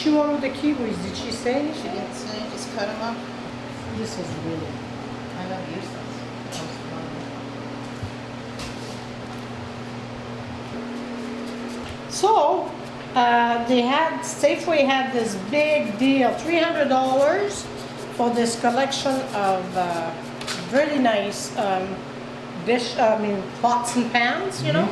she want with the kiwis? Did she say? She didn't say, just cut them up. This is really... I love useless. So, Safeway had this big deal, $300 for this collection of really nice pots and pans, you know,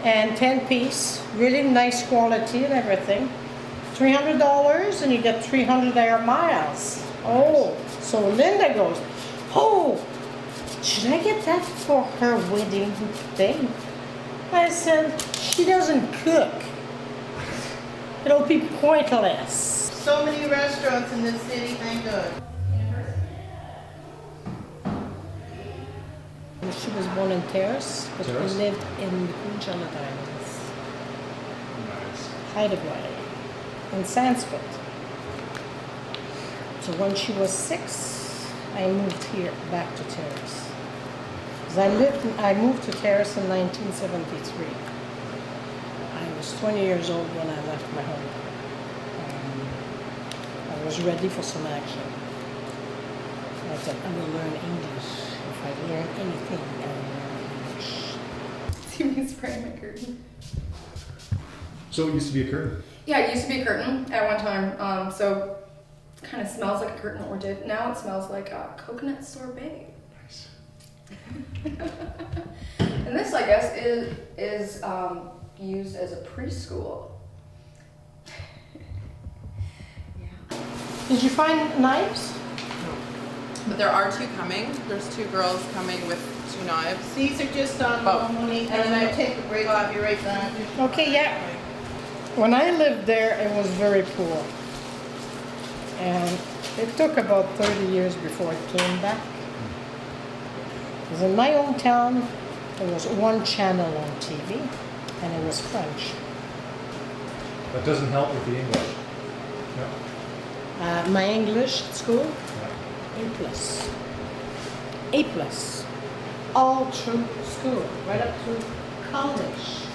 and 10-piece, really nice quality and everything. $300 and you get 300 air miles. Oh, so Linda goes, oh, should I get that for her wedding thing? I said, she doesn't cook. It'll be pointless. So many restaurants in this city, thank God. She was born in Terrace, but Terrace? we lived in the Queen Charlotte Islands, Nice. Hideaway, and Sanskrit. So when she was 6, I moved here back to Terrace. I moved to Terrace in 1973. I was 20 years old when I left my home. I was ready for some action. I said, I will learn English. If I learn anything, I will learn English. See me spraying my curtain. So it used to be a curtain. Yeah, it used to be a curtain at one time. So it kind of smells like a curtain, or did. Now it smells like a coconut sorbet. Nice. And this, I guess, is used as a preschool. Yeah. Did you find knives? But there are 2 coming. There's 2 girls coming with 2 knives. These are just on Oh. Monique, and then I take a break, I'll be right back. Okay, yeah. When I lived there, it was very poor. And it took about 30 years before it came back. Because in my hometown, there was one channel on TV, and it was French. That doesn't help with the English. No. My English at school, No. A+. A+. All through school, right up through college.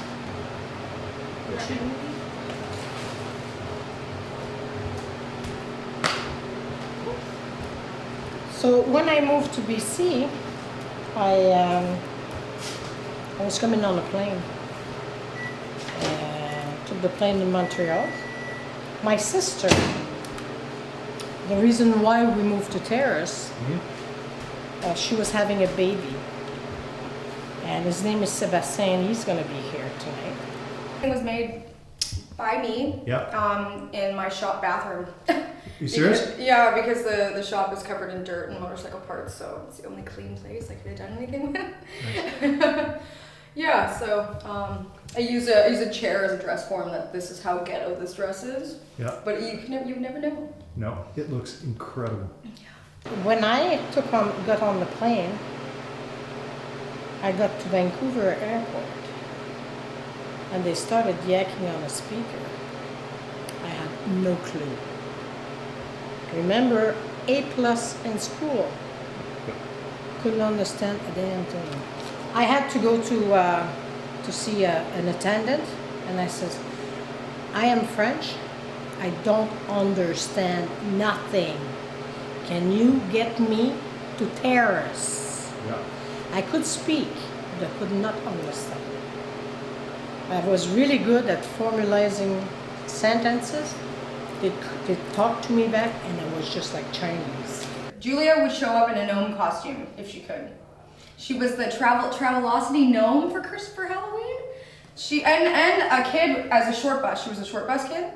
So when I moved to BC, I was coming on a plane. Took the plane in Montreal. My sister, the reason why we moved to Terrace, she was having a baby. And his name is Sebastien. He's going to be here tonight. It was made by me. Yep. In my shop bathroom. You serious? Yeah, because the shop is covered in dirt and motorcycle parts, so it's the only clean place I could have done anything with. Yeah, so I use a chair as a dress form. That this is how ghetto this dress is. Yeah. But you never know. No, it looks incredible. When I got on the plane, I got to Vancouver Airport, and they started yakking on a speaker. I had no clue. Remember, A+ in school. Couldn't understand a damn thing. I had to go to see an attendant, and I says, I am French. I don't understand nothing. Can you get me to Terrace? Yeah. I could speak, but I could not understand. I was really good at formalizing sentences. They talked to me back, and it was just like Chinese. Julia would show up in a gnome costume if she could. She was the Travelocity gnome for Halloween. She and a kid as a short bus. She was a short bus kid,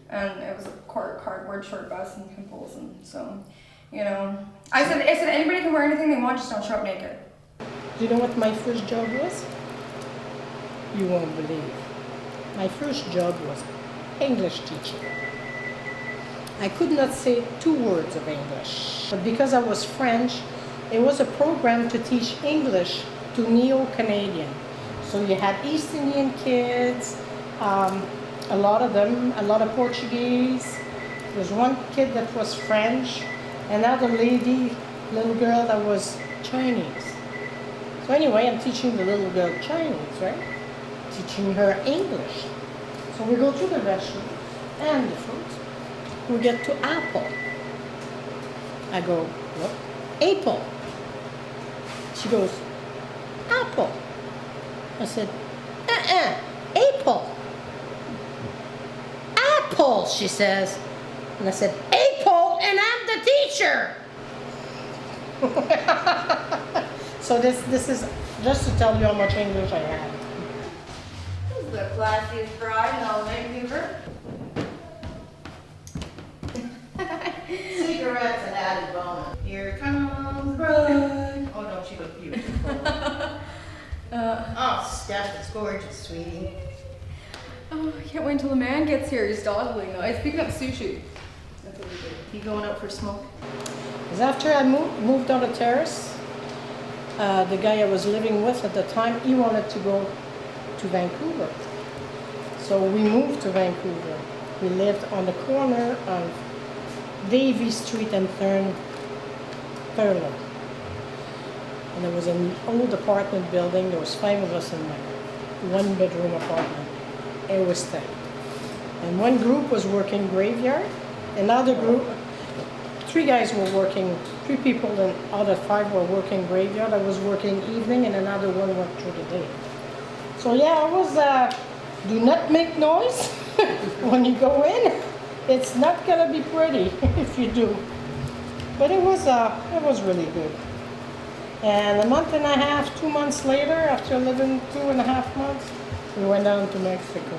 and it was a cardboard short bus and pimples, and so, you know. I said anybody can wear anything they want, just don't show up naked. Do you know what my first job was? You won't believe. My first job was English teaching. I could not say 2 words of English, but because I was French, it was a program to teach English to Neo-Canadian. So you had East Indian kids, a lot of Portuguese. There was one kid that was French, another little girl that was Chinese. So anyway, I'm teaching the little girl Chinese, right? Teaching her English. So we go to the restroom, and the fruit. We get to apple. I go, what? Apple. She goes, apple. I said, apple. Apple, she says. And I said, apple, and I'm the teacher. So this is just to tell you how much English I had. This is the classiest bride in all of Vancouver. Cigarettes and added bonus. Here comes bride. Oh, don't you look beautiful? Oh, Steph, it's gorgeous, sweetie. Oh, I can't wait until the man gets here. He's dawdling though. He's picking up sushi. That's what we do. You going out for a smoke? Because after I moved on the terrace, the guy I was living with at the time, he wanted to go to Vancouver. So we moved to Vancouver. We lived on the corner of Davie Street and Thurlow. And there was an old apartment building. There was 5 of us in there. 1-bedroom apartment. It was tight. And one group was working graveyard. Another group, 3 guys were working, 3 people and out of 5 were working graveyard. I was working evening and another one worked through the day. So yeah, I was, do not make noise when you go in. It's not gonna be pretty if you do. But it was really good. And a month and a half, 2 months later, after living 2.5 months, we went down to Mexico.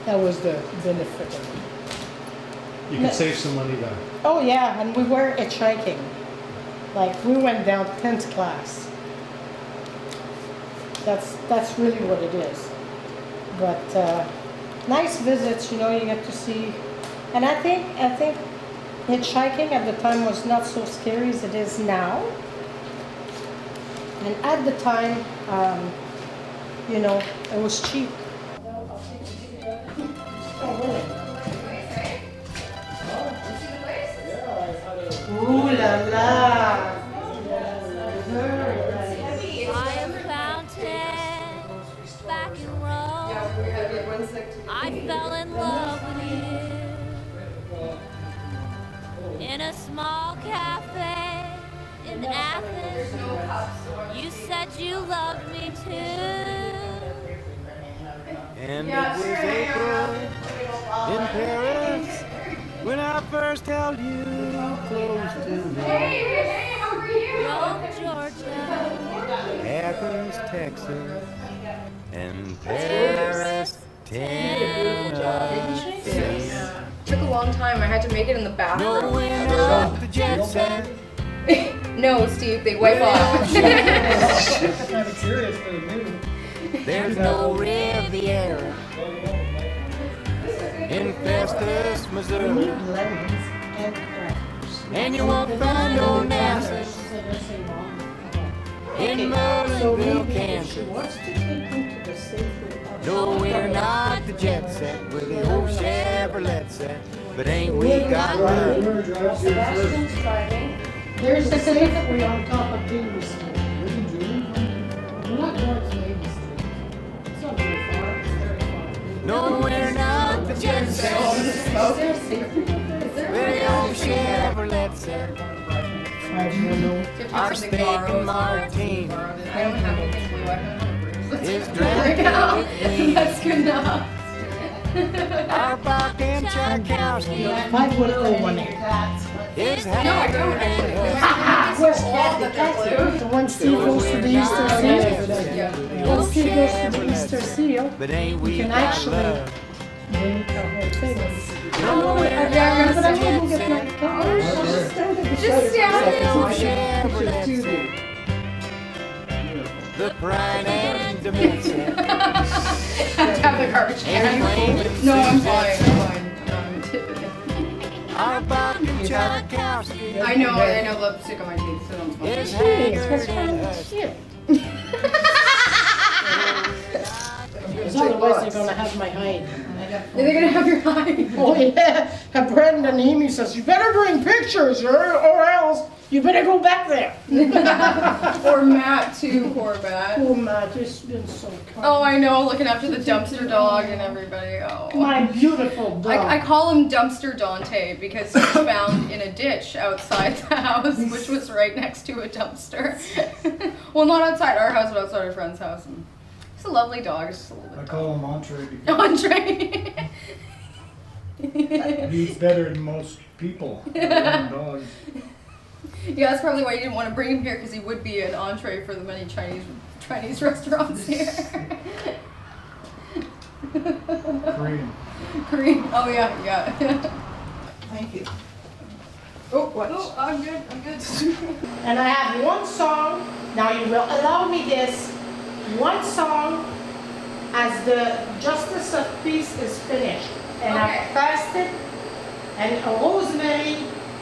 That was the benefit of it. You can save some money then. Oh yeah, and we were hitchhiking. Like we went down 10th class. That's really what it is. But nice visits, you know, you get to see. And I think hitchhiking at the time was not so scary as it is now. And at the time, you know, it was cheap. Oh, really? Ooh la la! I am fountain back in Rome. I fell in love with you in a small cafe in Athens. You said you loved me too. And it was April in Paris when I first held you close to me. Hey, how are you? Rome, Georgia. Athens, Texas, and Paris, Tennessee. Took a long time. I had to make it in the bathroom. Going up the jet set. No, Steve, they wipe off. There's no Riviera in Festus, Missouri, Lemons and crackers. and you won't find no Nassas in Merlinville, She Kansas. wants to take me to the Safeway. No, we're not the jet set, we're the old Chevrolet set, but ain't we got love? Sebastian's driving. There's the Safeway on top of Davie Street. We're not going to Davie Street. It's not very far. It's very far. No, we're not the jet set, Is there a Safeway up there? we're the old Chevrolet set. I don't know. Our steak and martini I don't have anything blue. I don't have is There we drunk go. with That's good enough. our Bach and Tchaikovsky 51018. is No, I don't actually. Where's Kathy? The one Steve goes to the Easter seal. When Steve goes to the Easter seal, but ain't we we can got actually love? make a whole thing. No, we're But I wouldn't get my camera. Just stand the old there. Chevrolet set, the pride and dimension. Have to have the garbage can. No, I'm fine. I'm fine. Our Bach and Tchaikovsky I know lipstick on my teeth, so don't smoke. is Jeez, what's haggard wrong and with husky. you? Because otherwise they're gonna have my hide. They're gonna have your hide. Oh yeah, and Brendan Amy says, you better bring pictures or else You better go back there. Or Matt too, poor Matt. Oh, Matt, it's been so kind. Oh, I know, looking after the dumpster dog and everybody. Oh. My beautiful dog. I call him Dumpster Dante because he was found in a ditch outside the house, which was right next to a dumpster. Well, not outside our house, but outside our friend's house. And he's a lovely dog. It's just a little I bit call him Entree Andre. because he's better than most people. Dogs. Yeah, that's probably why you didn't want to bring him here, because he would be an entree for the many Chinese restaurants here. Korean. Korean. Oh yeah. Thank you. Oh, what? Oh, I'm good. And I have one song. Now you will allow me this. One song as the Justice of Peace is finished. And Okay. I've passed it. And Rosemary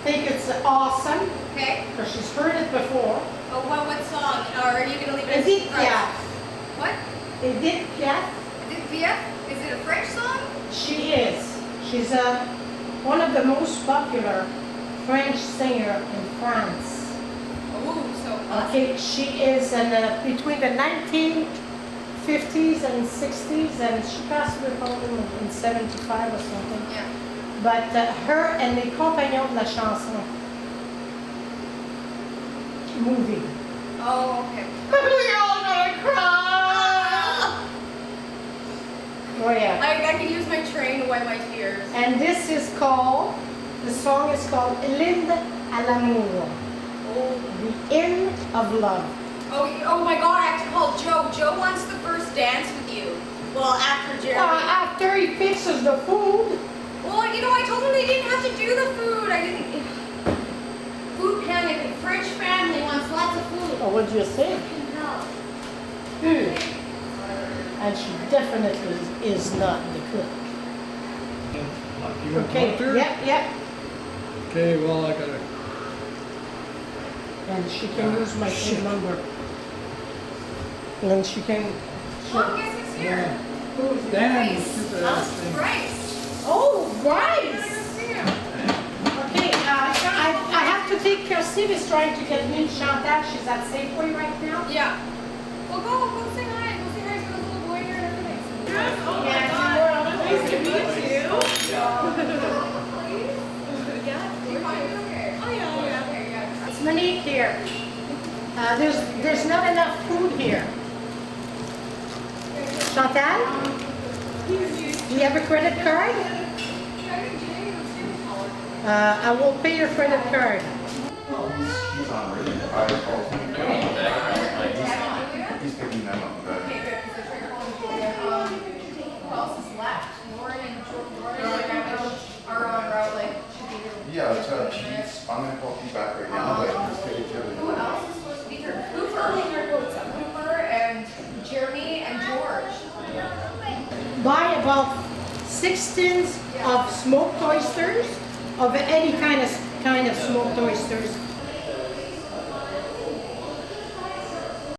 think it's awesome Okay. because she's heard it before. Oh, what song? Or are you gonna leave it as Edith surprise? Piaf. What? Edith Piaf. Edith Piaf? Is it a French song? She is. She's one of the most popular French singer in France. Oh, so Okay, she is between the 1950s and 60s, and she passed away probably in 75 or something. Yeah. But her and les compagnons de la chanson movie. Oh, okay. We're all gonna cry. Oh yeah. I can use my train to wipe my tears. And this is called, the song is called L'Hymne à l'amour. Oh. The Hymn of Love. Oh my God! I have to call Joe. Joe wants the first dance with you. Well, after Jeremy. After he fixes the food. Well, you know, I told him they didn't have to do the food. I didn't. Food panic. A French family wants lots of food. Oh, what do you think? No. And she definitely is not the cook. You want Okay, water? yep. Okay, well, I gotta. And she can use my phone number. And she can. Well, guess who's here? Damn, you Bryce. stupid ass thing. Bryce. Oh, Nice right. to see you. Okay, I have to take care. Steve is trying to get me Chantal. She's at Safeway right now. Yeah. Well, go say hi. Go say hi to the little boy here and everything. Yes, oh my Yeah, God. nice Nice to meet you. You're fine. You're okay. Oh yeah. Okay. Yeah. It's Monique here. There's not enough food here. Chantal, do you have a credit card? I will pay your credit card. He's picking them up. Okay, good. Because they're trying to call me. Who else is left? Lauren and Jordan are on route. Like, should be here. Yeah, it's Pete's. I'm gonna call Pete back right now, but just take it to Who else is supposed to be here? Cooper and Jeremy and George. Buy about 6 tins of smoked oysters, of any kind of smoked oysters,